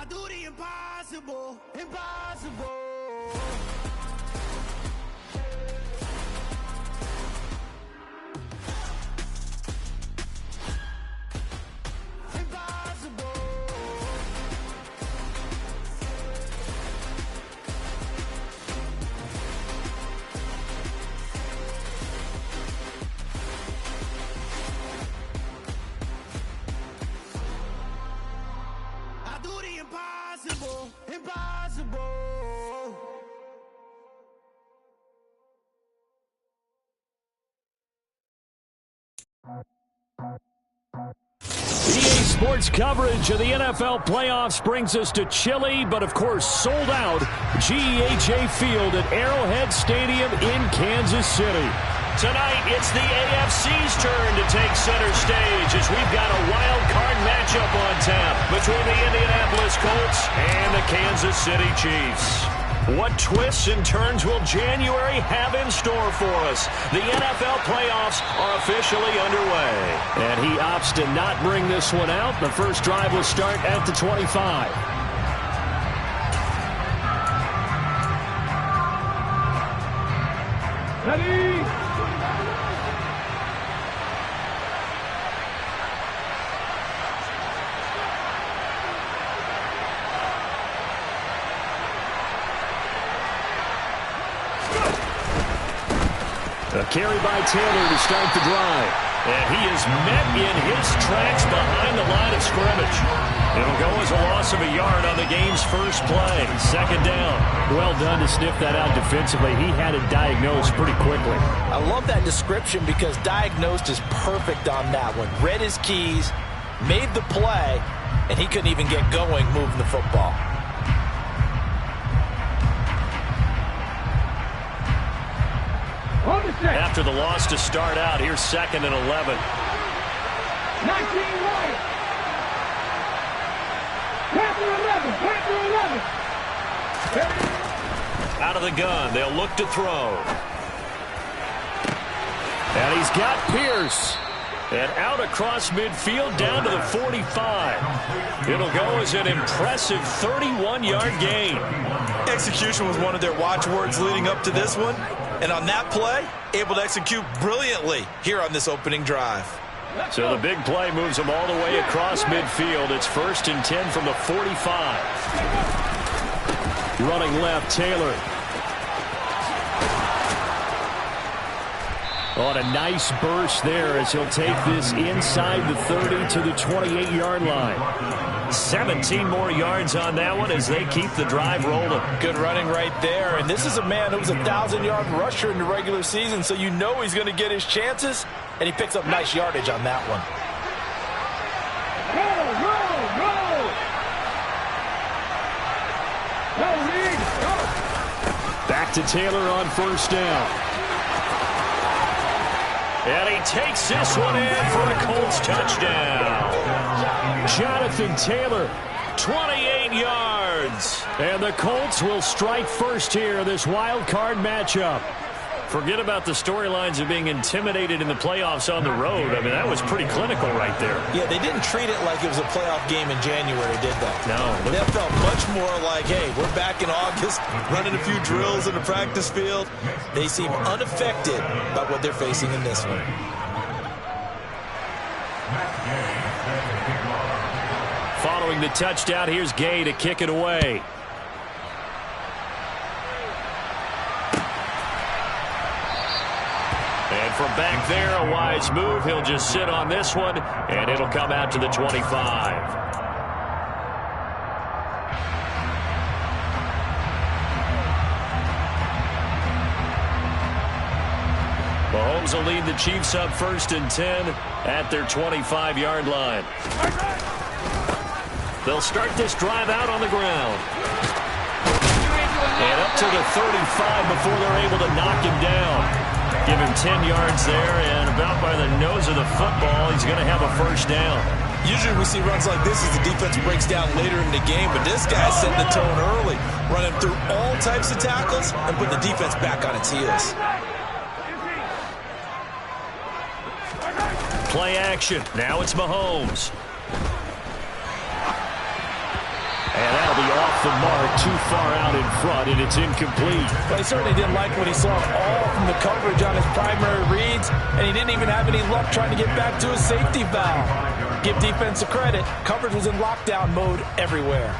do the impossible, impossible. Impossible, impossible. EA Sports coverage of the NFL playoffs brings us to chilly, but of course sold out GEHA Field at Arrowhead Stadium in Kansas City. Tonight, it's the AFC's turn to take center stage as we've got a wild card matchup on tap between the Indianapolis Colts and the Kansas City Chiefs. What twists and turns will January have in store for us? The NFL playoffs are officially underway. And he opts to not bring this one out. The first drive will start at the 25. Ready? A carry by Taylor to start the drive. And he is met in his tracks behind the line of scrimmage. It'll go as a loss of a yard on the game's first play. Second down. Well done to sniff that out defensively. He had it diagnosed pretty quickly. I love that description because diagnosed is perfect on that one. Read his keys, made the play, and he couldn't even get going moving the football. After the loss to start out, here's 2nd and 11. 19 right. Panther 11. Panther 11. Out of the gun, they'll look to throw. And he's got Pierce. And out across midfield down to the 45. It'll go as an impressive 31-yard gain. Execution was one of their watchwords leading up to this one. And on that play, able to execute brilliantly here on this opening drive. So the big play moves them all the way across midfield. It's 1st and 10 from the 45. Running left, Taylor. On a nice burst there as he'll take this inside the 30 to the 28-yard line. 17 more yards on that one as they keep the drive rolling. Good running right there. And this is a man who was a 1,000-yard rusher in the regular season, so you know he's going to get his chances, and he picks up nice yardage on that one. Back to Taylor on 1st down. And he takes this one in for a Colts touchdown. Jonathan Taylor, 28 yards. And the Colts will strike first here, this wild card matchup. Forget about the storylines of being intimidated in the playoffs on the road. I mean, that was pretty clinical right there. Yeah, they didn't treat it like it was a playoff game in January, did they? No. That felt much more like, hey, we're back in August, running a few drills in the practice field. They seem unaffected by what they're facing in this one. Following the touchdown, here's Gay to kick it away. And from back there, a wise move. He'll just sit on this one, and it'll come out to the 25. Mahomes will lead the Chiefs up 1st and 10 at their 25-yard line. They'll start this drive out on the ground. And up to the 35 before they're able to knock him down. Give him 10 yards there, and about by the nose of the football, he's going to have a 1st down. Usually we see runs like this as the defense breaks down later in the game, but this guy set the tone early, running through all types of tackles and putting the defense back on its heels. Play action. Now it's Mahomes. And that'll be off the mark, too far out in front, and it's incomplete. Well, he certainly didn't like what he saw all from the coverage on his primary reads, and he didn't even have any luck trying to get back to his safety valve. Give defense credit. Coverage was in lockdown mode everywhere.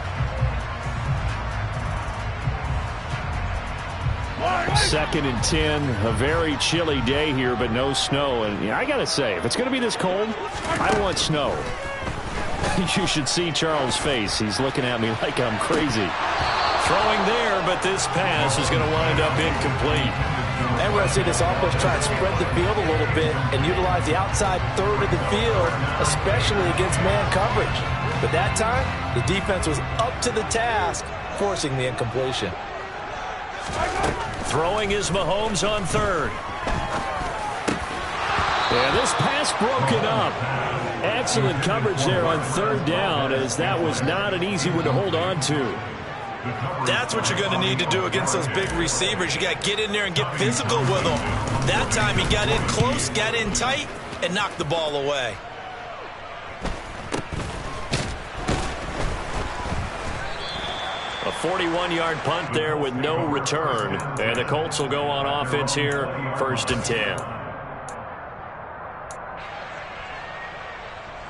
Second and 10, a very chilly day here, but no snow. And I got to say, if it's going to be this cold, I want snow. You should see Charles' face. He's looking at me like I'm crazy. Throwing there, but this pass is going to wind up incomplete. And we're going to see this offense try and spread the field a little bit and utilize the outside third of the field, especially against man coverage. But that time, the defense was up to the task, forcing the incompletion. Throwing is Mahomes on third. Yeah, this pass broken up. Excellent coverage there on third down, as that was not an easy one to hold on to. That's what you're going to need to do against those big receivers. You got to get in there and get physical with them. That time he got in close, got in tight, and knocked the ball away. A 41-yard punt there with no return. And the Colts will go on offense here, 1st and 10.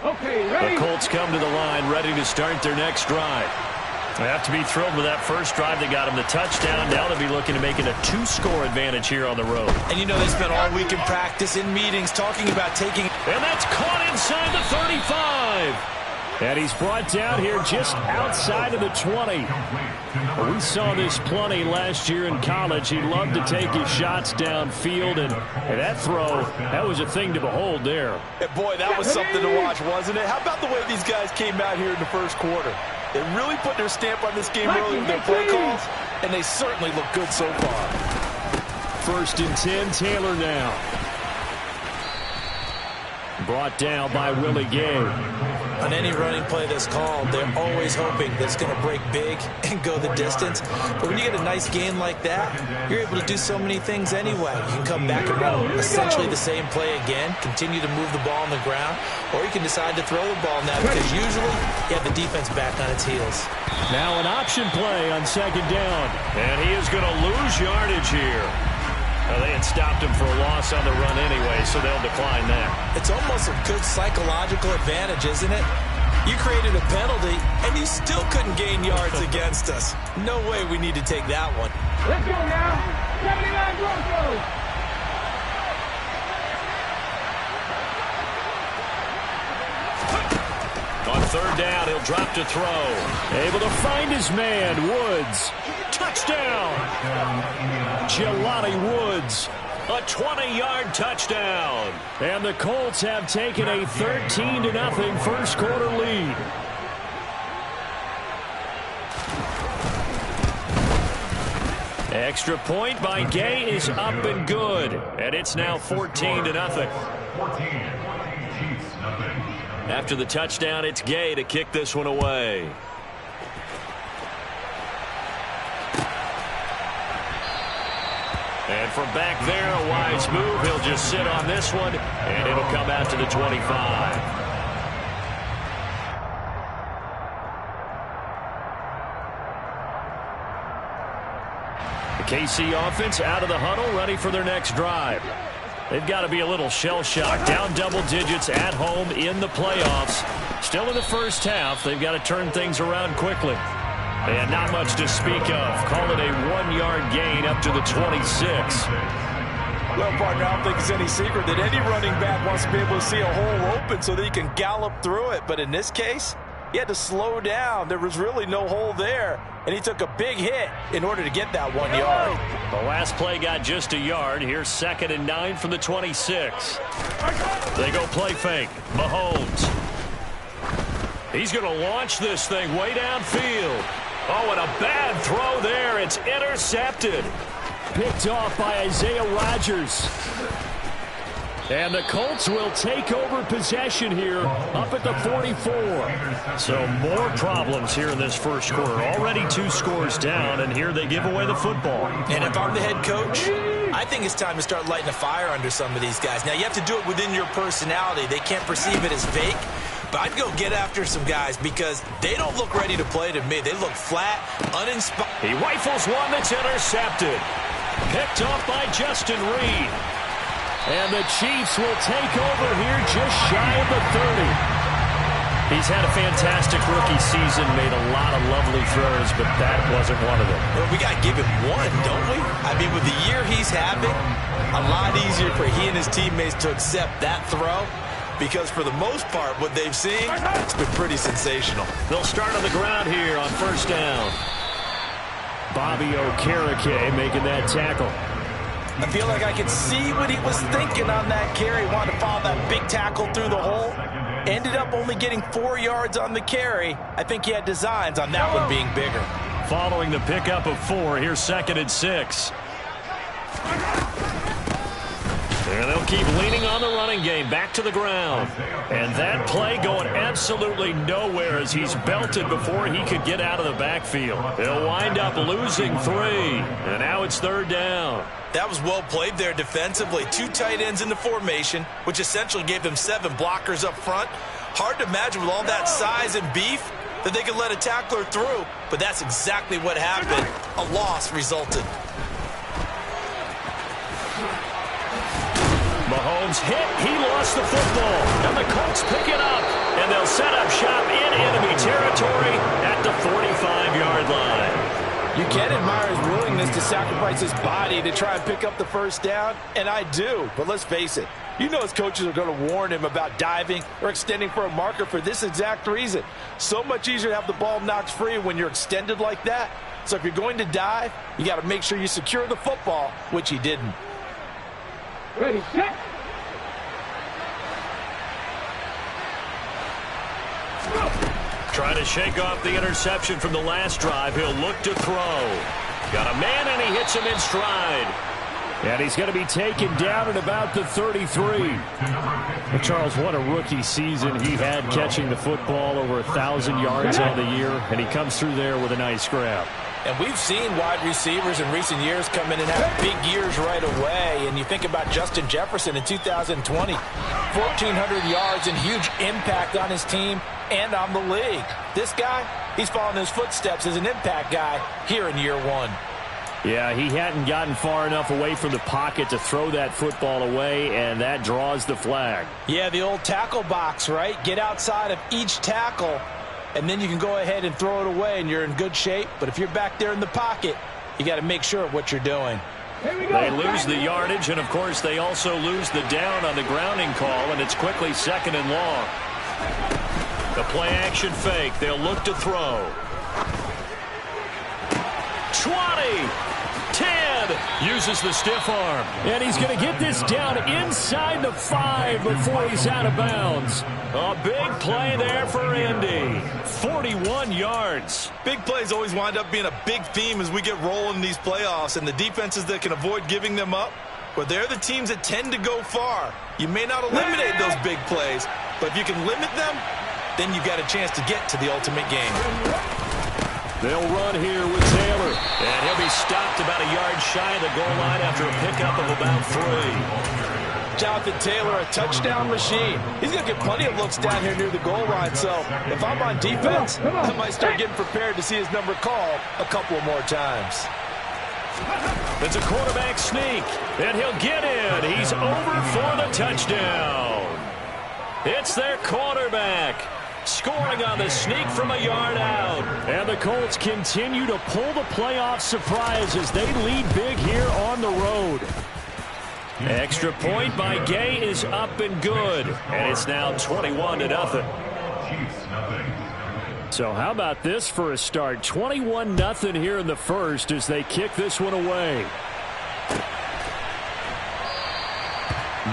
Okay, ready? The Colts come to the line, ready to start their next drive. They have to be thrilled with that first drive that got them the touchdown. Now they'll be looking to make it a 2-score advantage here on the road. And you know they spent all week in practice, in meetings, talking about taking... And that's caught inside the 35. And he's brought down here just outside of the 20. We saw this plenty last year in college. He loved to take his shots downfield, and that throw, that was a thing to behold there. And boy, that was something to watch, wasn't it? How about the way these guys came out here in the first quarter? They really put their stamp on this game early with their play calls, and they certainly look good so far. 1st and 10, Taylor now. Brought down by Willie Gay. On any running play that's called, they're always hoping that it's going to break big and go the distance. But when you get a nice game like that, you're able to do so many things anyway. You can come back and run essentially the same play again, continue to move the ball on the ground, or you can decide to throw the ball now because usually you have the defense back on its heels. Now an option play on 2nd down. And he is going to lose yardage here. Well, they had stopped him for a loss on the run anyway, so they'll decline that. It's almost a good psychological advantage, isn't it? You created a penalty, and you still couldn't gain yards against us. No way we need to take that one. Let's go now. 79 Broncos. On 3rd down, he'll drop to throw. Able to find his man, Woods. Touchdown! Jelani Woods, a 20-yard touchdown. And the Colts have taken a 13-0 first quarter lead. Extra point by Gay is up and good. And it's now 14-0. After the touchdown, it's Gay to kick this one away. And from back there, a wise move. He'll just sit on this one, and it'll come out to the 25. The KC offense out of the huddle, ready for their next drive. They've got to be a little shell-shocked. Down double digits at home in the playoffs. Still in the first half. They've got to turn things around quickly. And not much to speak of. Call it a 1-yard gain up to the 26. Well, partner, I don't think it's any secret that any running back wants to be able to see a hole open so that he can gallop through it. But in this case, he had to slow down. There was really no hole there. And he took a big hit in order to get that 1 yard. The last play got just a yard. Here's 2nd and 9 from the 26. They go play fake. Mahomes. He's going to launch this thing way downfield. Oh, and a bad throw there. It's intercepted. Picked off by Isaiah Rodgers. And the Colts will take over possession here up at the 44. So more problems here in this first quarter. Already 2 scores down, and here they give away the football. And if I'm the head coach, I think it's time to start lighting a fire under some of these guys. Now, you have to do it within your personality. They can't perceive it as fake. But I'd go get after some guys because they don't look ready to play to me. They look flat, uninspired. He rifles one that's intercepted. Picked off by Justin Reed. And the Chiefs will take over here just shy of the 30. He's had a fantastic rookie season, made a lot of lovely throws, but that wasn't one of them. Well, we got to give him one, don't we? I mean, with the year he's having, a lot easier for he and his teammates to accept that throw because for the most part, what they've seen, it's been pretty sensational. They'll start on the ground here on first down. Bobby Okereke making that tackle. I feel like I could see what he was thinking on that carry. Wanted to follow that big tackle through the hole. Ended up only getting 4 yards on the carry. I think he had designs on that one being bigger. Following the pickup of 4, here's 2nd and 6. And they'll keep leaning on the running game. Back to the ground. And that play going absolutely nowhere as he's belted before he could get out of the backfield. He'll wind up losing 3. And now it's 3rd down. That was well played there defensively. 2 tight ends in the formation, which essentially gave them 7 blockers up front. Hard to imagine with all that size and beef that they could let a tackler through, but that's exactly what happened. A loss resulted. Mahomes hit. He lost the football. And the Colts pick it up. And they'll set up shop in enemy territory at the 45-yard line. You can admire his willingness to sacrifice his body to try and pick up the first down, and I do. But let's face it, you know his coaches are going to warn him about diving or extending for a marker for this exact reason. So much easier to have the ball knocked free when you're extended like that. So if you're going to dive, you got to make sure you secure the football, which he didn't. Ready, set. Trying to shake off the interception from the last drive. He'll look to throw. Got a man, and he hits him in stride. And he's going to be taken down at about the 33. Well, Charles, what a rookie season he had catching the football, over 1,000 yards on the year, and he comes through there with a nice grab. And we've seen wide receivers in recent years come in and have big years right away. And you think about Justin Jefferson in 2020, 1,400 yards and huge impact on his team and on the league. This guy, he's following his footsteps as an impact guy here in year 1. Yeah, he hadn't gotten far enough away from the pocket to throw that football away, and that draws the flag. Yeah, the old tackle box, right? Get outside of each tackle, and then you can go ahead and throw it away, and you're in good shape. But if you're back there in the pocket, you got to make sure of what you're doing. They lose the yardage, and, of course, they also lose the down on the grounding call, and it's quickly 2nd and long. The play-action fake. They'll look to throw. 20. 10. Uses the stiff arm. And he's going to get this down inside the 5 before he's out of bounds. A big play there for Indy. 41 yards. Big plays always wind up being a big theme as we get rolling in these playoffs, and the defenses that can avoid giving them up, well, they're the teams that tend to go far. You may not eliminate those big plays, but if you can limit them, then you've got a chance to get to the ultimate game. They'll run here with Taylor. And he'll be stopped about a yard shy of the goal line after a pickup of about 3. Jonathan Taylor, a touchdown machine. He's going to get plenty of looks down here near the goal line. So if I'm on defense, I might start getting prepared to see his number called a couple of more times. It's a quarterback sneak. And he'll get in. He's over for the touchdown. It's their quarterback, scoring on the sneak from a yard out. And the Colts continue to pull the playoff surprise as they lead big here on the road. Extra point by Gay is up and good. And it's now 21-0. So how about this for a start? 21-0 here in the first as they kick this one away.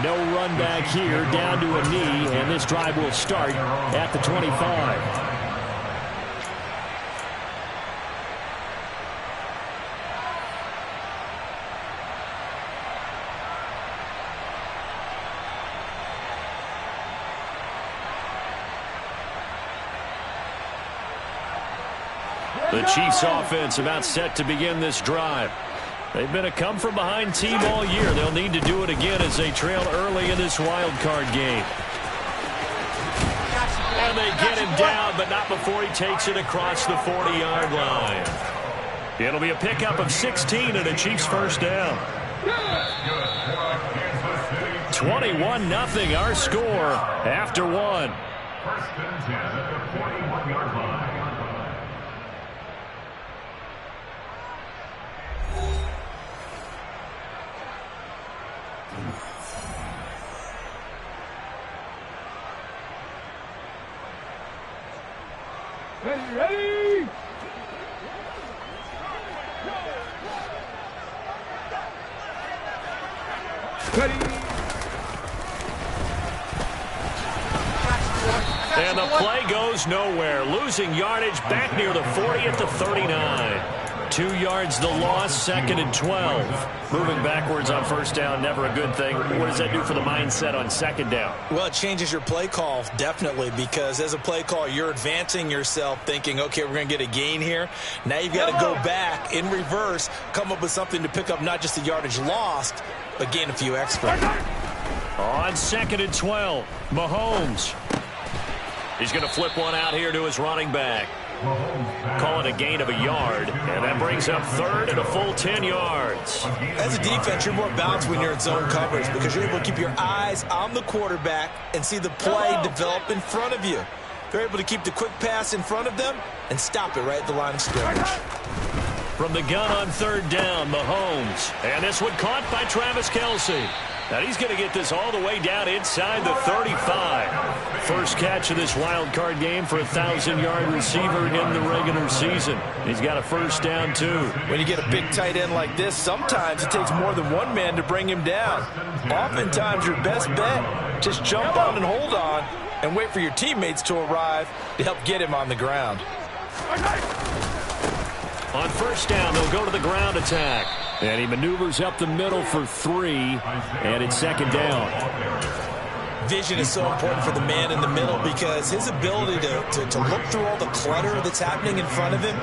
No run back here, down to a knee, and this drive will start at the 25. The Chiefs offense about set to begin this drive. They've been a come-from-behind team all year. They'll need to do it again as they trail early in this wild card game. And they get him down, but not before he takes it across the 40-yard line. It'll be a pickup of 16 and a Chiefs first down. 21-0 our score after one. First and 10 at the 41-yard line. Ready! And the play goes nowhere. Losing yardage back near the 40 at the 39. 2 yards the loss, 2nd and 12. Moving backwards on first down, never a good thing. What does that do for the mindset on 2nd down? Well, it changes your play call, definitely, because as a play call, you're advancing yourself thinking, okay, we're going to get a gain here. Now you've got to go back in reverse, come up with something to pick up not just the yardage lost, but gain a few extra. On 2nd and 12, Mahomes. He's going to flip one out here to his running back. Call it a gain of a yard, and that brings up 3rd and a full 10 yards. As a defense, you're more balanced when you're in zone coverage because you're able to keep your eyes on the quarterback and see the play develop in front of you. They're able to keep the quick pass in front of them and stop it right at the line of scrimmage. From the gun on 3rd down, Mahomes. And this one caught by Travis Kelce. Now he's going to get this all the way down inside the 35. First catch of this wild card game for a 1,000-yard receiver in the regular season. He's got a first down, too. When you get a big tight end like this, sometimes it takes more than one man to bring him down. Oftentimes, your best bet, just jump on and hold on and wait for your teammates to arrive to help get him on the ground. On first down, they'll go to the ground attack. And he maneuvers up the middle for 3, and it's 2nd down. Vision is so important for the man in the middle because his ability to look through all the clutter that's happening in front of him,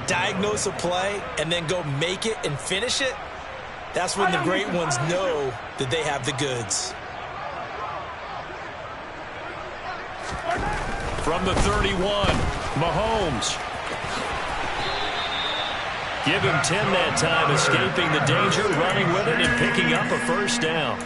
diagnose a play, and then go make it and finish it, that's when the great ones know that they have the goods. From the 31, Mahomes. Give him 10 that time, escaping the danger, running with it, and picking up a first down.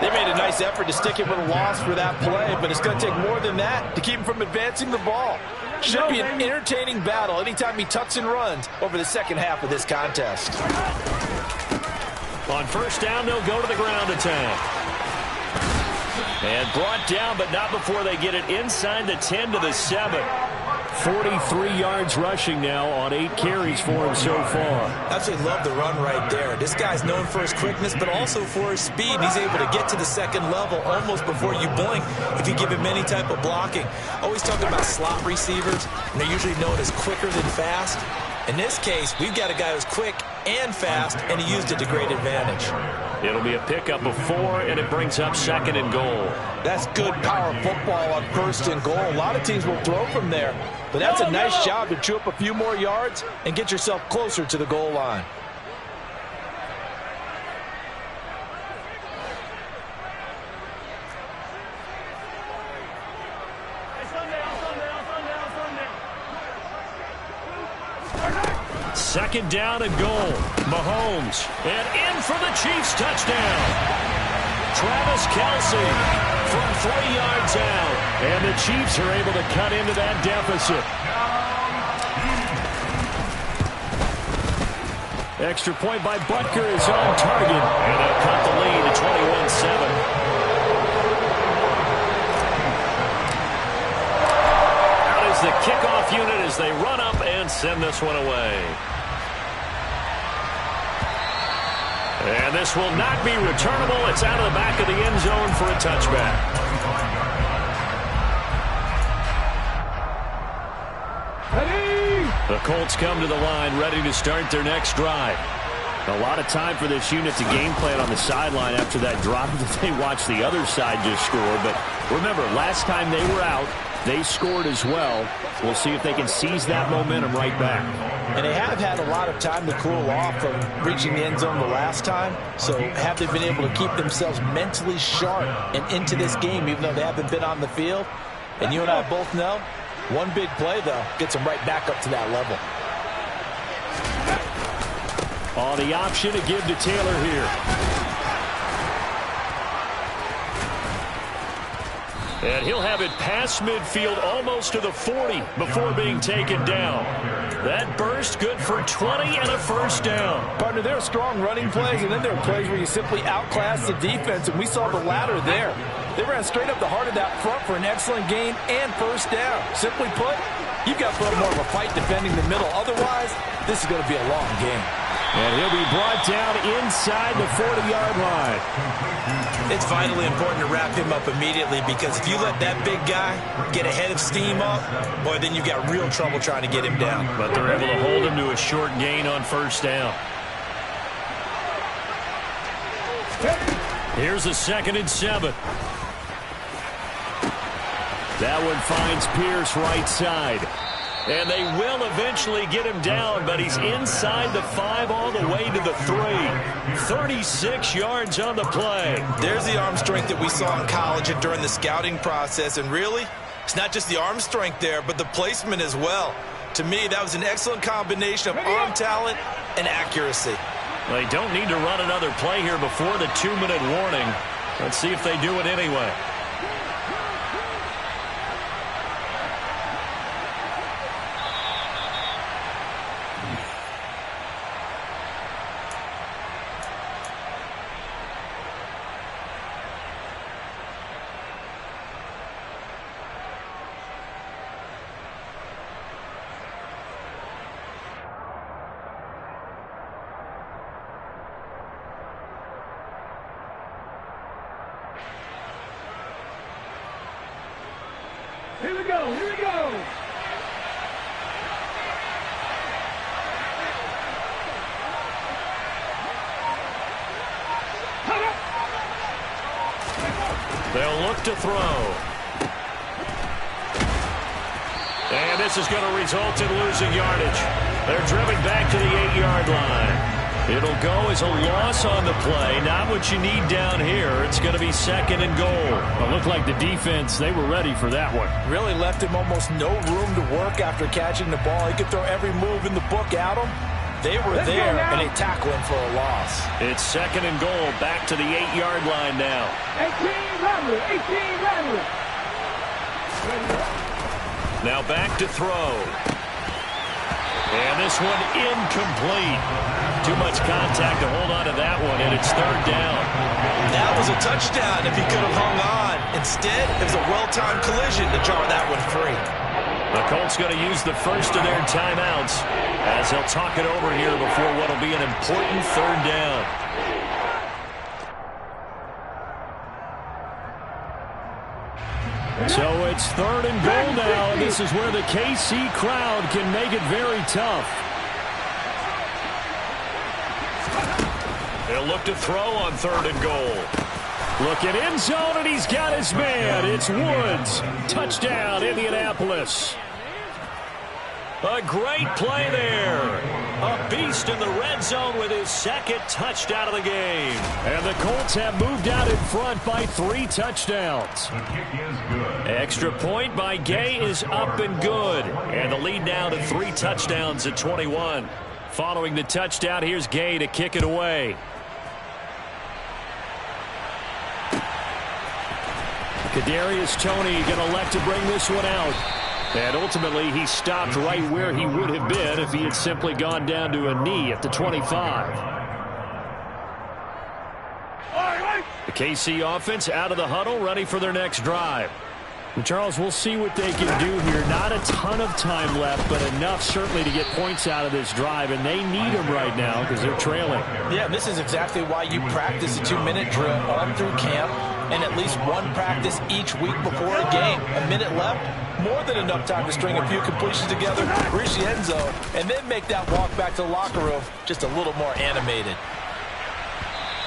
They made a nice effort to stick him with a loss for that play, but it's going to take more than that to keep him from advancing the ball. Should be an entertaining battle anytime he tucks and runs over the second half of this contest. On first down, they'll go to the ground attack. And brought down, but not before they get it inside the 10 to the 7. 43 yards rushing now on 8 carries for him so far. Absolutely love the run right there. This guy's known for his quickness, but also for his speed. He's able to get to the second level almost before you blink if you give him any type of blocking. Always talking about slot receivers, and they're usually known as quicker than fast. In this case, we've got a guy who's quick and fast, and he used it to great advantage. It'll be a pickup of 4, and it brings up 2nd and goal. That's good power football on 1st and goal. A lot of teams will throw from there, but that's a nice job to chew up a few more yards and get yourself closer to the goal line. Second down and goal. Mahomes. And in for the Chiefs touchdown. Travis Kelce from 3 yards out. And the Chiefs are able to cut into that deficit. Extra point by Butker is on target. And they'll cut the lead to 21-7. Out is the kickoff unit as they run up and send this one away. And this will not be returnable. It's out of the back of the end zone for a touchback. The Colts come to the line ready to start their next drive. A lot of time for this unit to game plan on the sideline after that drive that they watched the other side just score. But remember, last time they were out, They scored as well. We'll see if they can seize that momentum right back. And they have had a lot of time to cool off from reaching the end zone the last time. So have they been able to keep themselves mentally sharp and into this game, even though they haven't been on the field? And you and I both know, one big play, though, gets them right back up to that level. On the option to give to Taylor here. And he'll have it past midfield almost to the 40 before being taken down. That burst good for 20 and a first down. Partner, there are strong running plays, and then there are plays where you simply outclass the defense, and we saw the latter there. They ran straight up the heart of that front for an excellent gain and first down. Simply put, you've got to put up more of a fight defending the middle. Otherwise, this is going to be a long game. And he'll be brought down inside the 40-yard line. It's vitally important to wrap him up immediately, because if you let that big guy get ahead of steam up, boy, then you've got real trouble trying to get him down. But they're able to hold him to a short gain on first down. Here's a 2nd and 7. That one finds Pierce right side. And they will eventually get him down, but he's inside the 5 all the way to the 3. 36 yards on the play. There's the arm strength that we saw in college and during the scouting process. And really, it's not just the arm strength there, but the placement as well. To me, that was an excellent combination of arm talent and accuracy. They don't need to run another play here before the 2-minute warning. Let's see if they do it anyway. Here we go, here we go. They'll look to throw. And this is going to result in losing yardage. They're driven back to the 8-yard line. It'll go as a loss on the play. Not what you need down here. It's going to be 2nd and goal. It looked like the defense, they were ready for that one. Really left him almost no room to work after catching the ball. He could throw every move in the book at him. They were there, and they tackle him for a loss. It's 2nd and goal, back to the 8-yard line now. 18 Rattler, 18 Rattler. Now back to throw. And this one incomplete. Too much contact to hold on to that one, and it's 3rd down. That was a touchdown if he could have hung on. Instead, it was a well-timed collision to jar that one free. The Colts going to use the first of their timeouts as they'll talk it over here before what will be an important 3rd down. So it's 3rd and goal now, and this is where the KC crowd can make it very tough. They'll look to throw on 3rd and goal. Looking end zone, and he's got his man. It's Woods. Touchdown, Indianapolis. A great play there. A beast in the red zone with his 2nd touchdown of the game. And the Colts have moved out in front by 3 touchdowns. The kick is good. Extra point by Gay is up and good. And the lead now to 3 touchdowns at 21. Following the touchdown, here's Gay to kick it away. Kadarius Toney going to elect to bring this one out. And ultimately, he stopped right where he would have been if he had simply gone down to a knee at the 25. The KC offense out of the huddle, ready for their next drive. And Charles, we'll see what they can do here. Not a ton of time left, but enough certainly to get points out of this drive, and they need them right now because they're trailing. Yeah, this is exactly why you practice a 2-minute drill on through camp and at least one practice each week before a game. A minute left, more than enough time to string a few completions together, reach the end zone, and then make that walk back to the locker room just a little more animated.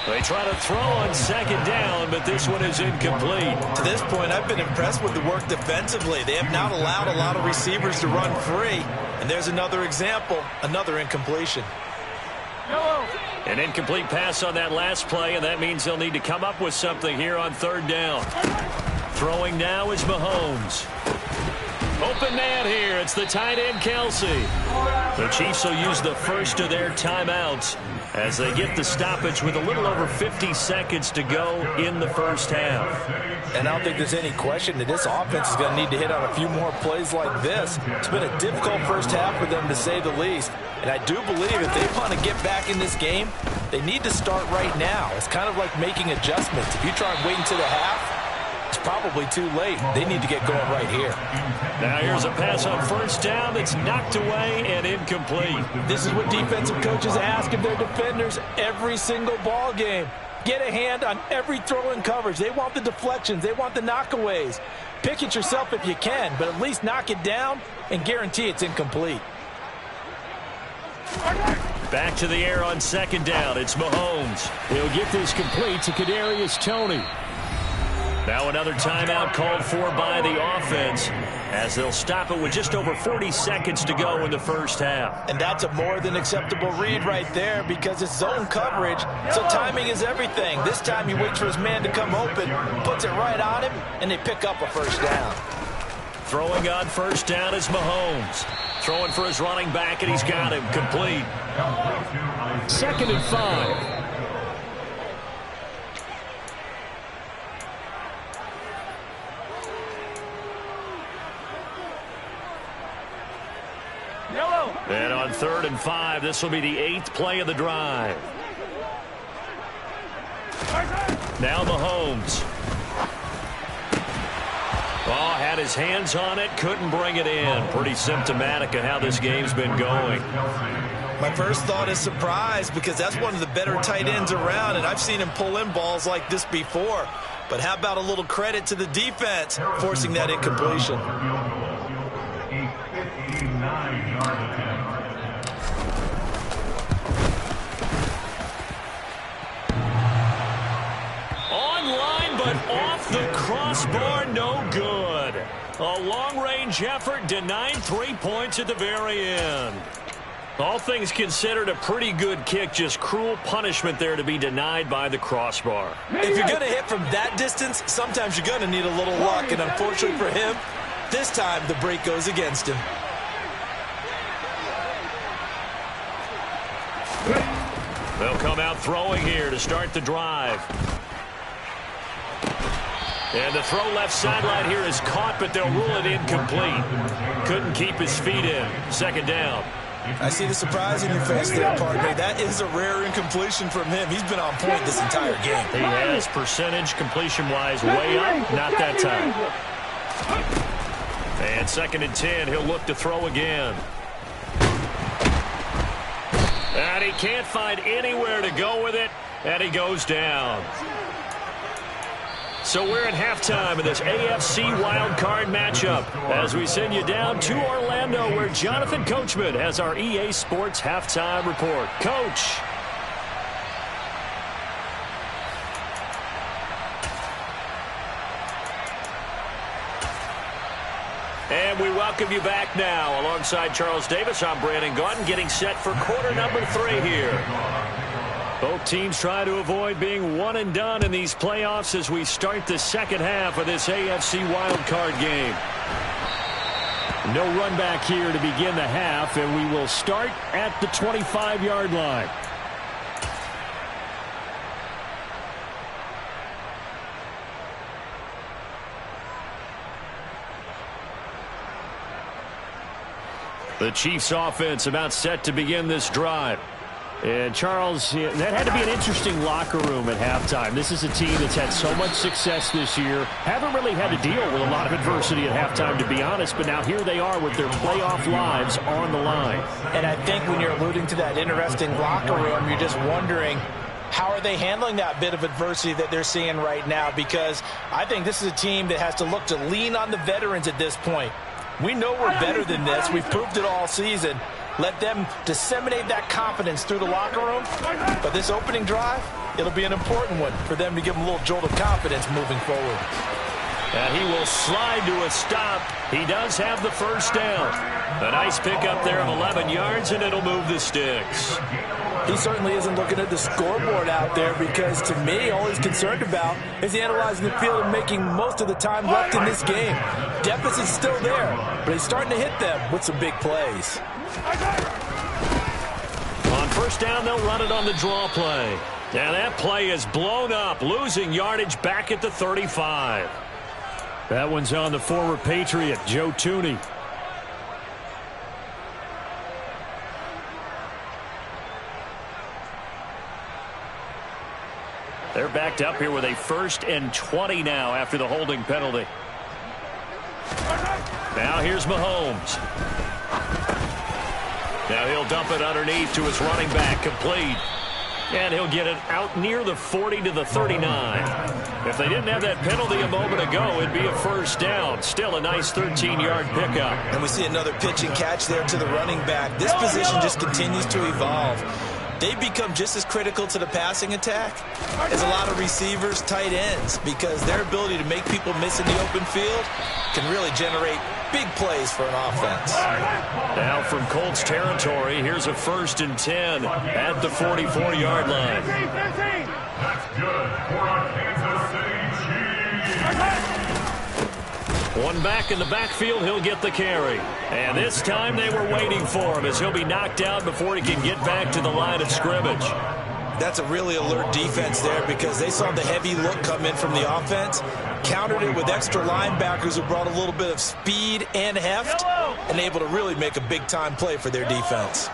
They try to throw on second down, but this one is incomplete. To this point, I've been impressed with the work defensively. They have not allowed a lot of receivers to run free. And there's another example, another incompletion. An incomplete pass on that last play, and that means they'll need to come up with something here on third down. Throwing now is Mahomes. Open man here. It's the tight end, Kelsey. The Chiefs will use the first of their timeouts as they get the stoppage with a little over 50 seconds to go in the first half. And I don't think there's any question that this offense is going to need to hit on a few more plays like this. It's been a difficult first half for them, to say the least. And I do believe if they want to get back in this game, they need to start right now. It's kind of like making adjustments. If you try and wait until the half, it's probably too late. They need to get going right here. Now here's a pass on first down that's knocked away and incomplete. This is what defensive coaches ask of their defenders every single ball game. Get a hand on every throw in coverage. They want the deflections. They want the knockaways. Pick it yourself if you can, but at least knock it down and guarantee it's incomplete. Back to the air on second down. It's Mahomes. He'll get this complete to Kadarius Toney. Now another timeout called for by the offense as they'll stop it with just over 40 seconds to go in the first half. And that's a more than acceptable read right there because it's zone coverage, so timing is everything. This time he waits for his man to come open, puts it right on him, and they pick up a first down. Throwing on first down is Mahomes. Throwing for his running back, and he's got him complete. 2nd and 5. And on 3rd and 5, this will be the 8th play of the drive. Now Mahomes. Oh, had his hands on it, couldn't bring it in. Pretty symptomatic of how this game's been going. My first thought is surprise because that's one of the better tight ends around, and I've seen him pull in balls like this before. But how about a little credit to the defense forcing that incompletion? Online, but off the crossbar, no good. A long-range effort denied 3 points at the very end. All things considered, a pretty good kick, just cruel punishment there to be denied by the crossbar. If you're going to hit from that distance, sometimes you're going to need a little luck, and unfortunately for him, this time the break goes against him. They'll come out throwing here to start the drive. And the throw left sideline here is caught, but they'll rule it incomplete. Couldn't keep his feet in. 2nd down. I see the surprise in your face there, partner. That is a rare incompletion from him. He's been on point this entire game. He has percentage completion-wise way up. Not that time. And 2nd and 10. He'll look to throw again. And he can't find anywhere to go with it. And he goes down. So we're at halftime of this AFC wildcard matchup as we send you down to Orlando where Jonathan Coachman has our EA Sports halftime report. Coach. And we welcome you back now. Alongside Charles Davis, I'm Brandon Gaudin getting set for quarter number 3 here. Both teams try to avoid being one and done in these playoffs as we start the second half of this AFC wildcard game. No run back here to begin the half, and we will start at the 25-yard line. The Chiefs offense about set to begin this drive. And, Charles, that had to be an interesting locker room at halftime. This is a team that's had so much success this year. Haven't really had to deal with a lot of adversity at halftime, to be honest. But now here they are with their playoff lives on the line. And I think when you're alluding to that interesting locker room, you're just wondering, how are they handling that bit of adversity that they're seeing right now? Because I think this is a team that has to look to lean on the veterans at this point. We know we're better than this. We've proved it all season. Let them disseminate that confidence through the locker room. But this opening drive, it'll be an important one for them to give them a little jolt of confidence moving forward. And he will slide to a stop. He does have the first down. A nice pickup there of 11 yards, and it'll move the sticks. He certainly isn't looking at the scoreboard out there because, to me, all he's concerned about is analyzing the field and making most of the time left in this game. Deficit's still there, but he's starting to hit them with some big plays. On first down, they'll run it on the draw play. And that play is blown up, losing yardage back at the 35. That one's on the former Patriot, Joe Thuney. They're backed up here with a 1st and 20 now after the holding penalty. Now here's Mahomes. Now he'll dump it underneath to his running back, complete. And he'll get it out near the 40 to the 39. If they didn't have that penalty a moment ago, it'd be a first down. Still a nice 13-yard pickup. And we see another pitch and catch there to the running back. This position just continues to evolve. They've become just as critical to the passing attack as a lot of receivers, tight ends, because their ability to make people miss in the open field can really generate big plays for an offense. Now from Colts territory, here's a 1st and 10 at the 44-yard line. That's good for a Kansas City Chiefs. One back in the backfield, he'll get the carry. And this time they were waiting for him as he'll be knocked out before he can get back to the line of scrimmage. That's a really alert defense there because they saw the heavy look come in from the offense, countered it with extra linebackers who brought a little bit of speed and heft, and able to really make a big-time play for their defense.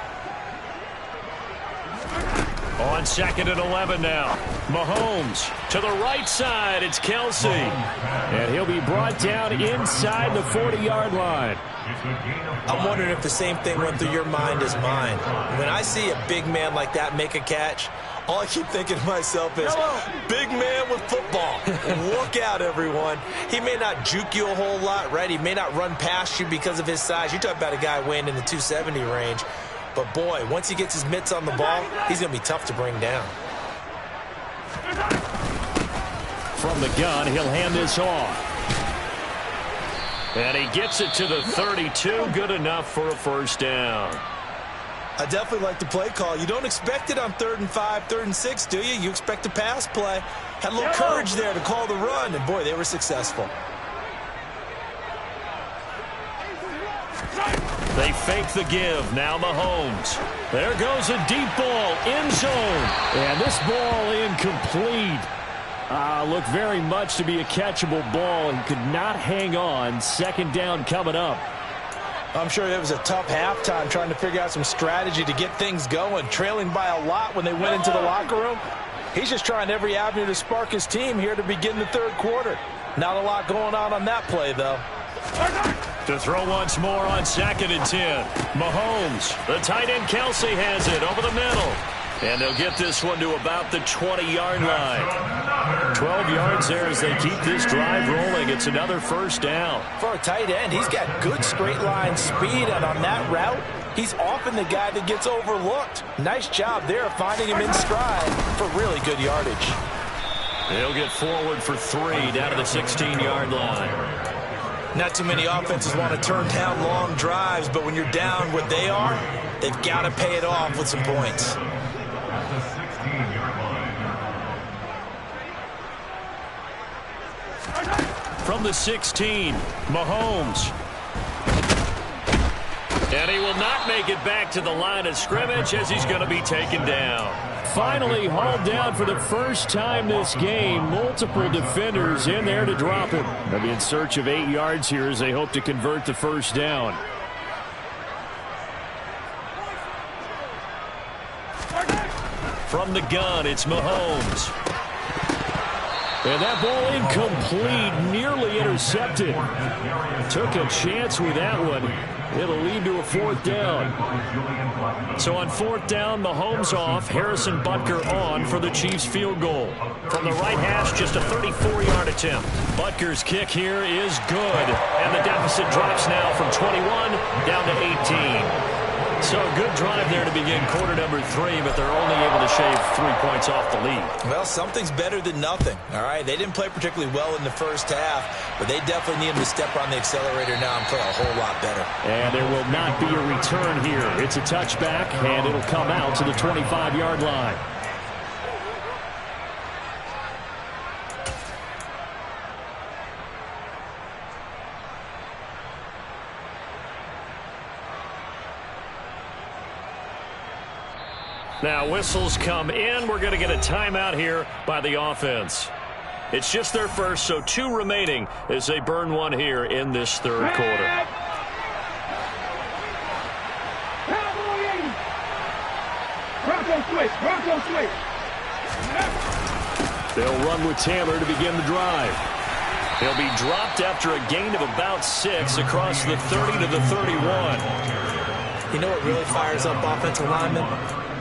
On 2nd and 11 now. Mahomes to the right side. It's Kelsey. And he'll be brought down inside the 40-yard line. I'm wondering if the same thing went through your mind as mine. When I see a big man like that make a catch, all I keep thinking to myself is, big man with football. Look out, everyone. He may not juke you a whole lot, right? He may not run past you because of his size. You're talking about a guy weighing in the 270 range. But, boy, once he gets his mitts on the ball, he's going to be tough to bring down. From the gun, he'll hand this off. And he gets it to the 32. Good enough for a first down. I definitely like the play call. You don't expect it on 3rd and 5, 3rd and 6, do you? You expect a pass play. Had a little courage there to call the run, and, boy, they were successful. They fake the give. Now Mahomes. There goes a deep ball. End zone. And this ball incomplete. Looked very much to be a catchable ball and could not hang on. 2nd down coming up. I'm sure it was a tough halftime trying to figure out some strategy to get things going. Trailing by a lot when they went into the locker room. He's just trying every avenue to spark his team here to begin the 3rd quarter. Not a lot going on that play, though. To throw once more on 2nd and 10. Mahomes. The tight end Kelsey has it over the middle. And they'll get this one to about the 20-yard line. 12 yards there as they keep this drive rolling. It's another first down. For a tight end, he's got good straight line speed, and on that route, he's often the guy that gets overlooked. Nice job there of finding him in stride for really good yardage. They'll get forward for 3 down to the 16-yard line. Not too many offenses want to turn down long drives, but when you're down what they are, they've got to pay it off with some points. From the 16, Mahomes. And he will not make it back to the line of scrimmage as he's going to be taken down. Finally hauled down for the first time this game. Multiple defenders in there to drop him. They'll be in search of 8 yards here as they hope to convert the first down. From the gun, it's Mahomes. And that ball incomplete, nearly intercepted. Took a chance with that one. It'll lead to a 4th down. So on 4th down, Mahomes off, Harrison Butker on for the Chiefs field goal. From the right hash, just a 34-yard attempt. Butker's kick here is good. And the deficit drops now from 21 down to 18. So a good drive there to begin quarter number 3, but they're only able to shave 3 points off the lead. Well, something's better than nothing, all right? They didn't play particularly well in the first half, but they definitely need them to step on the accelerator now and play a whole lot better. And there will not be a return here. It's a touchback, and it'll come out to the 25-yard line. Now whistles come in. We're going to get a timeout here by the offense. It's just their first, so 2 remaining as they burn one here in this third quarter. Bronco switch. They'll run with Taylor to begin the drive. He'll be dropped after a gain of about 6 across the 30 to the 31. You know what really fires up offensive linemen?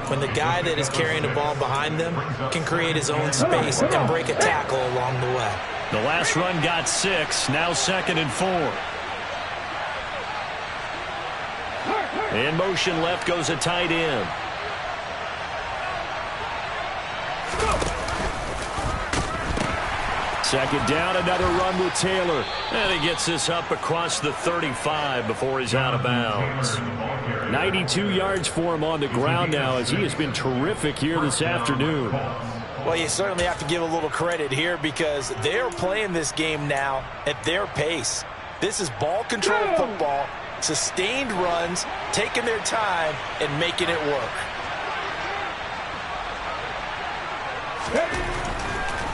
When the guy that is carrying the ball behind them can create his own space and break a tackle along the way. The last run got 6, now 2nd and 4. In motion left goes a tight end. Second down, another run with Taylor. And he gets this up across the 35 before he's out of bounds. 92 yards for him on the ground now as he has been terrific here this afternoon. Well, you certainly have to give a little credit here because they're playing this game now at their pace. This is ball control football, sustained runs, taking their time, and making it work.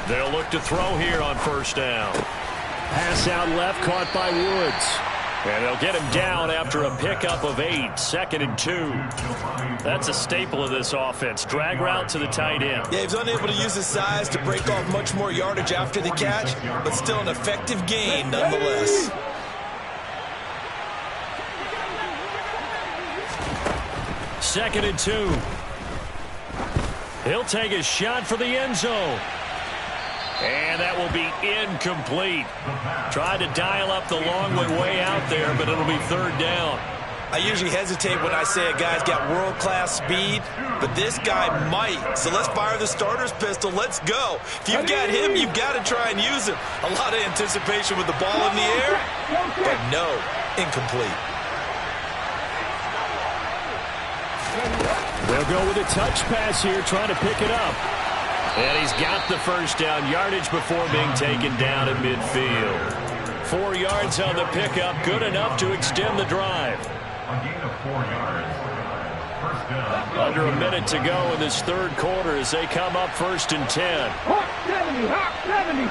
They'll look to throw here on first down. Pass out left, caught by Woods. And they'll get him down after a pickup of 8, 2nd and 2. That's a staple of this offense. Drag route to the tight end. Yeah, he's unable to use his size to break off much more yardage after the catch, but still an effective gain nonetheless. Second and 2. He'll take a shot for the end zone. And that will be incomplete. Tried to dial up the long way out there, but it'll be third down. I usually hesitate when I say a guy's got world-class speed, but this guy might. So let's fire the starter's pistol. Let's go. If you've got him, you've got to try and use him. A lot of anticipation with the ball in the air, but no, incomplete. They'll go with a touch pass here, trying to pick it up. And he's got the first down yardage before being taken down at midfield. 4 yards on the pickup, good enough to extend the drive. A gain of 4 yards. First down. Under a minute to go in this third quarter as they come up 1st and 10. Hawk 70, Hawk 70.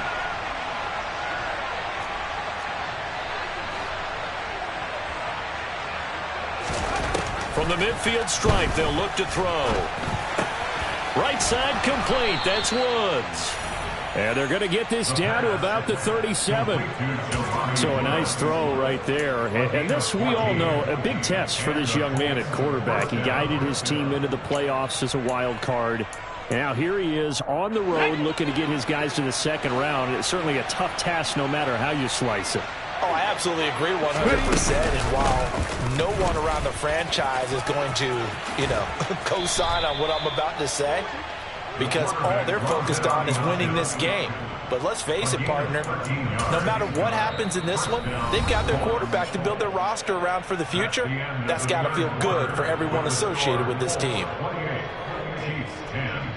From the midfield stripe, they'll look to throw. Right side complete. That's Woods. And they're going to get this down to about the 37. So a nice throw right there. And this, we all know, a big test for this young man at quarterback. He guided his team into the playoffs as a wild card. And now here he is on the road looking to get his guys to the second round. It's certainly a tough task no matter how you slice it. Oh, I absolutely agree 100%. And while no one around the franchise is going to, co-sign on what I'm about to say, because all they're focused on is winning this game. But let's face it, partner, no matter what happens in this one, they've got their quarterback to build their roster around for the future. That's got to feel good for everyone associated with this team. Chiefs 10.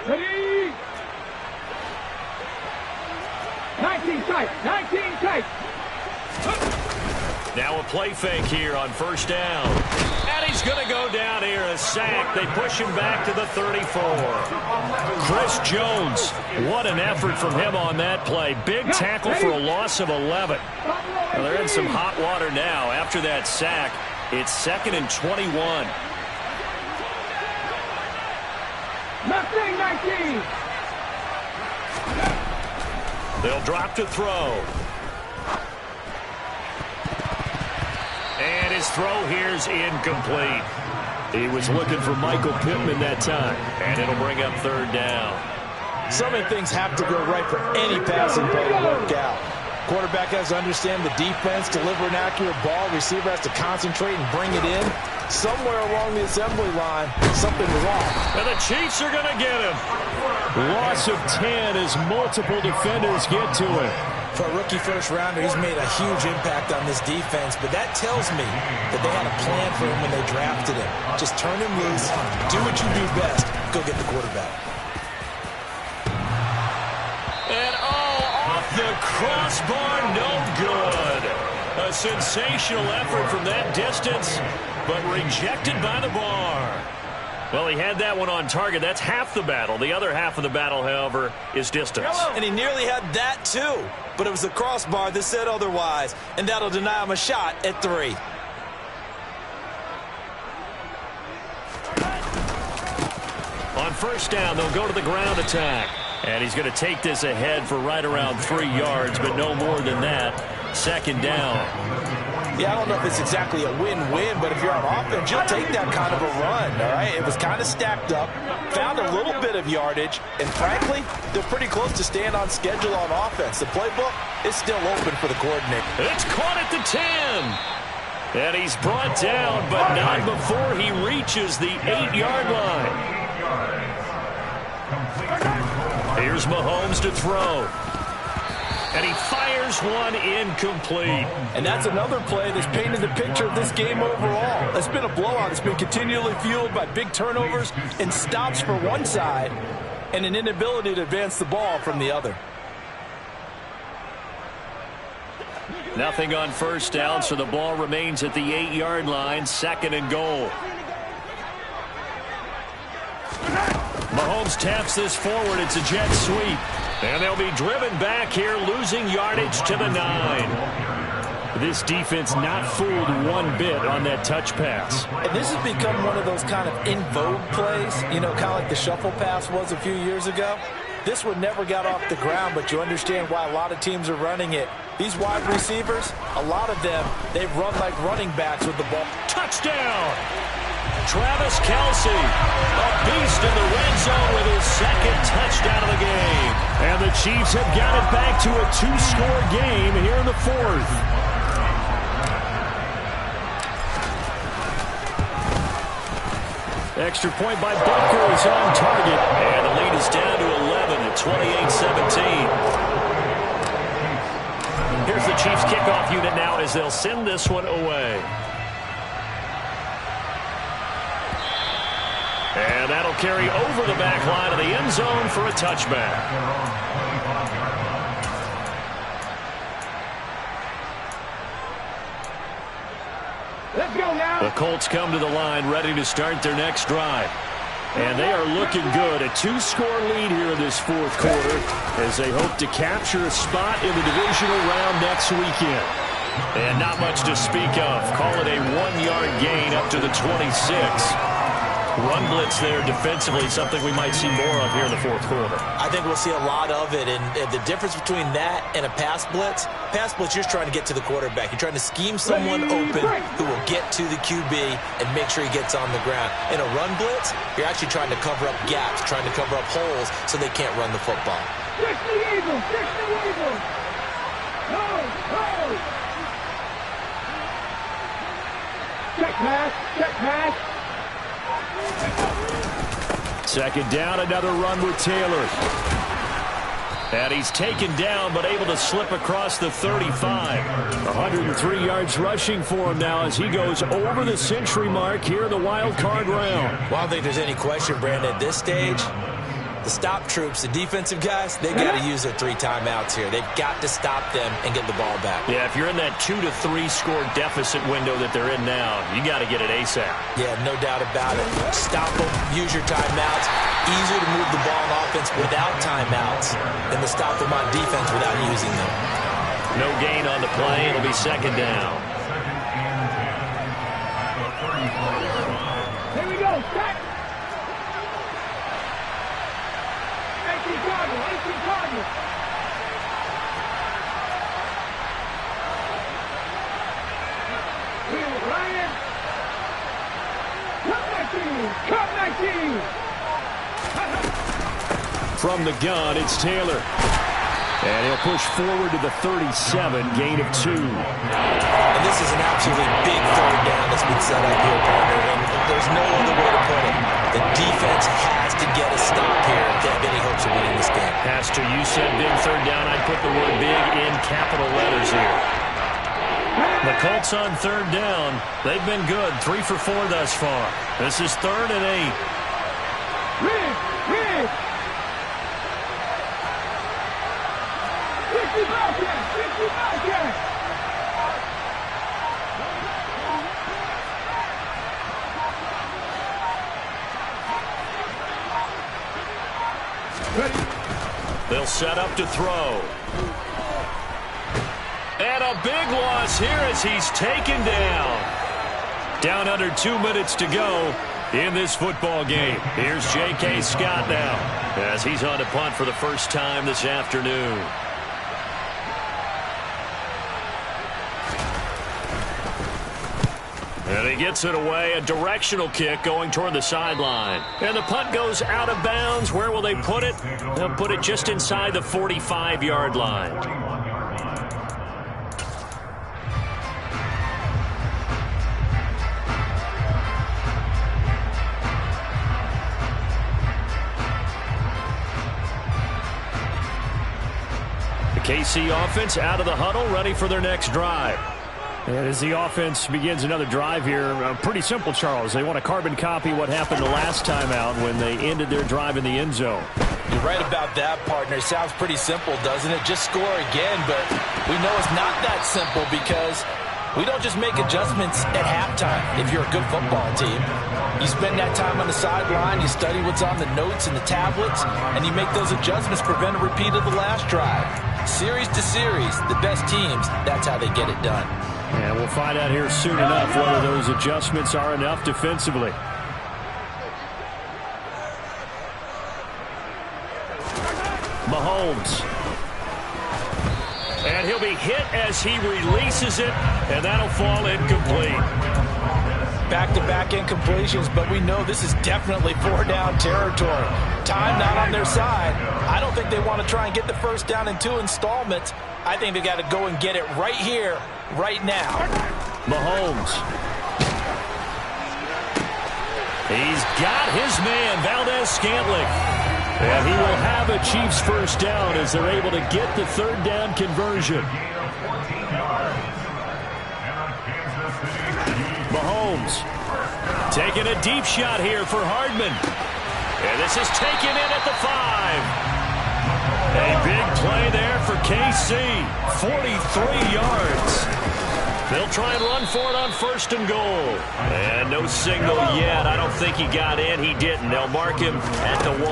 Ready? 19 tight, 19 tight. Now a play fake here on first down. And he's going to go down here, a sack. They push him back to the 34. Chris Jones, what an effort from him on that play. Big tackle for a loss of 11. Well, they're in some hot water now. After that sack, it's 2nd and 21. Nothing, 19. They'll drop to throw. And his throw here's incomplete. He was looking for Michael Pittman that time. And it'll bring up third down. So many things have to go right for any passing play to work out. Quarterback has to understand the defense, deliver an accurate ball. Receiver has to concentrate and bring it in. Somewhere along the assembly line, something was off. And the Chiefs are going to get him. Loss of 10 as multiple defenders get to him. For a rookie first-rounder, he's made a huge impact on this defense, but that tells me that they had a plan for him when they drafted him. Just turn him loose, do what you do best, go get the quarterback. And off the crossbar, no good. A sensational effort from that distance, but rejected by the bar. Well, he had that one on target. That's half the battle. The other half of the battle, however, is distance. And he nearly had that, too. But it was the crossbar that said otherwise, and that'll deny him a shot at 3. On first down, they'll go to the ground attack. And he's going to take this ahead for right around 3 yards, but no more than that. Second down. Yeah, I don't know if it's exactly a win-win, but if you're on offense, you'll take that kind of a run, all right? It was kind of stacked up, found a little bit of yardage, and frankly, they're pretty close to staying on schedule on offense. The playbook is still open for the coordinator. It's caught at the 10. And he's brought down, but not before he reaches the 8-yard line. Here's Mahomes to throw. And he fires one incomplete. And that's another play that's painted the picture of this game overall. It's been a blowout. It's been continually fueled by big turnovers and stops for one side and an inability to advance the ball from the other. Nothing on first down, so the ball remains at the 8-yard line, second and goal. Mahomes taps this forward. It's a jet sweep. And they'll be driven back here, losing yardage to the 9. This defense not fooled one bit on that touch pass. And this has become one of those kind of in vogue plays, you know, kind of like the shuffle pass was a few years ago. This one never got off the ground, but you understand why a lot of teams are running it. These wide receivers, a lot of them, they've run like running backs with the ball. Touchdown! Travis Kelce, a beast in the red zone with his second touchdown of the game. And the Chiefs have got it back to a 2-score game here in the 4th. Extra point by Butker is on target. And the lead is down to 11 at 28-17. Here's the Chiefs kickoff unit now as they'll send this one away. And that'll carry over the back line of the end zone for a touchback. Let's go now. The Colts come to the line ready to start their next drive. And they are looking good. A 2-score lead here in this 4th quarter as they hope to capture a spot in the divisional round next weekend. And not much to speak of. Call it a 1-yard gain up to the 26. Run blitz there defensively, something we might see more of here in the 4th quarter. I think we'll see a lot of it, and the difference between that and a pass blitz, you're just trying to get to the quarterback. You're trying to scheme someone open who will get to the QB and make sure he gets on the ground. In a run blitz, you're actually trying to cover up gaps, trying to cover up holes so they can't run the football. Fix the Eagles! Fix the Eagles! Hold! Hold! Check pass! Check pass! Second down, another run with Taylor. And he's taken down, but able to slip across the 35. 103 yards rushing for him now as he goes over the century mark here in the wild card round. Well, I don't think there's any question, Brandon, at this stage. The stop troops, the defensive guys, they got to use their 3 timeouts here. They've got to stop them and get the ball back. Yeah, if you're in that 2 to 3 score deficit window that they're in now, you got to get it ASAP. Yeah, no doubt about it. Stop them, use your timeouts. Easier to move the ball on offense without timeouts than to stop them on defense without using them. No gain on the play. It'll be second down. Here we go. Set. 18 Cardinals. 18 Cardinals. Here's Ryan. Cut 19. Cut 19. from the gun, it's Taylor. And he'll push forward to the 37, gain of 2. And this is an absolutely big third down that's been set up here, partner, and there's no other way to put it. The defense has to get a stop here if they have any hopes of winning this game. Has to. You said big third down. I'd put the word big in capital letters here. The Colts on third down. They've been good. 3 for 4 thus far. This is 3rd and 8. Rig! 50 Bobcats! They'll set up to throw. And a big loss here as he's taken down. Down under 2 minutes to go in this football game. Here's J.K. Scott now as he's on to punt for the first time this afternoon. And he gets it away, a directional kick going toward the sideline. And the punt goes out of bounds. Where will they put it? They'll put it just inside the 45-yard line. KC offense out of the huddle, ready for their next drive. And as the offense begins another drive here, pretty simple, Charles. They want to carbon copy what happened the last time out when they ended their drive in the end zone. You're right about that, partner. Sounds pretty simple, doesn't it? Just score again, but we know it's not that simple because we don't just make adjustments at halftime if you're a good football team. You spend that time on the sideline, you study what's on the notes and the tablets, and you make those adjustments, prevent a repeat of the last drive. Series to series, the best teams, that's how they get it done. And we'll find out here soon enough whether those adjustments are enough defensively. Mahomes. And he'll be hit as he releases it, and that'll fall incomplete. Back-to-back incompletions, but we know this is definitely 4-down territory. Time not on their side. I don't think they want to try and get the first down in 2 installments. I think they got to go and get it right here, right now. Mahomes. He's got his man, Valdez-Scantling. And he will have a Chiefs first down as they're able to get the third down conversion. Mahomes taking a deep shot here for Hardman. And this is taken in at the 5. A big play there for KC. 43 yards. They'll try and run for it on 1st and goal. And no signal yet. I don't think he got in. He didn't. They'll mark him at the 1.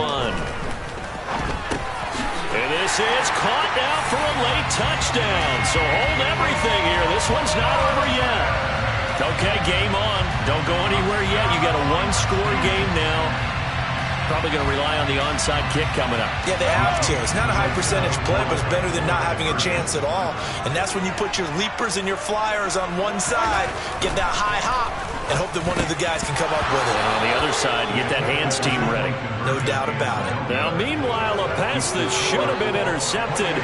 And this is caught now for a late touchdown. So hold everything here. This one's not over yet. Okay, game on. Don't go anywhere yet. You got a 1-score game now. Probably going to rely on the onside kick coming up. Yeah, they have to. It's not a high percentage play, but it's better than not having a chance at all. And that's when you put your leapers and your flyers on one side, get that high hop, and hope that one of the guys can come up with it. And on the other side, get that hands team ready. No doubt about it. Now, meanwhile, a pass that should have been intercepted,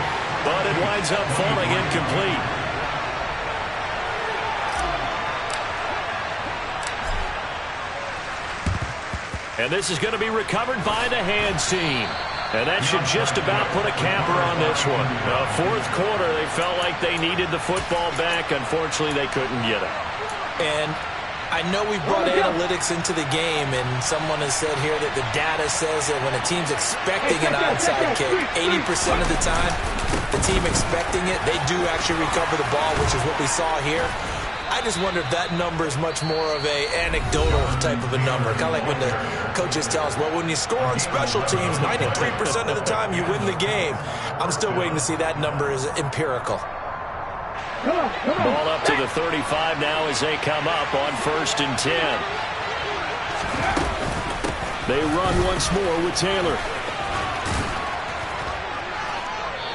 but it winds up falling incomplete. And this is going to be recovered by the hands team. And that should just about put a capper on this one. Fourth quarter, they felt like they needed the football back. Unfortunately, they couldn't get it. And I know we brought analytics into the game, and someone has said here that the data says that when a team's expecting an onside kick, 80% of the time, the team expecting it, they do actually recover the ball, which is what we saw here. I just wonder if that number is much more of a anecdotal type of a number. Kind of like when the coaches tell us, well, when you score on special teams, 93% of the time you win the game. I'm still waiting to see that number is empirical. Ball up to the 35 now as they come up on 1st and 10. They run once more with Taylor.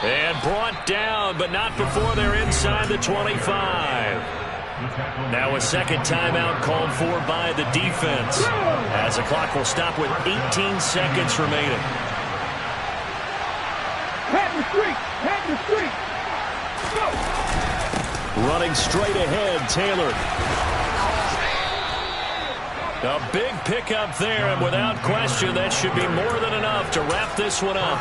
And brought down, but not before they're inside the 25. Now a second timeout called for by the defense as the clock will stop with 18 seconds remaining. the street. Hang the street. Go. Running straight ahead, Taylor. A big pickup there, and without question, that should be more than enough to wrap this one up.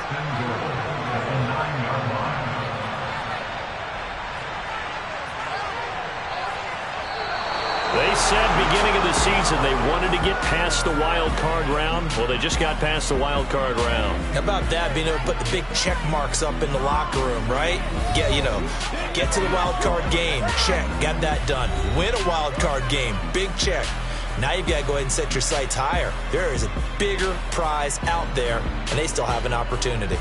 They said beginning of the season they wanted to get past the wild card round. Well, they just got past the wild card round. How about that, being able to put the big check marks up in the locker room, right? Get to the wild card game, check, got that done. Win a wild card game, big check. Now you've got to go ahead and set your sights higher. There is a bigger prize out there, and they still have an opportunity.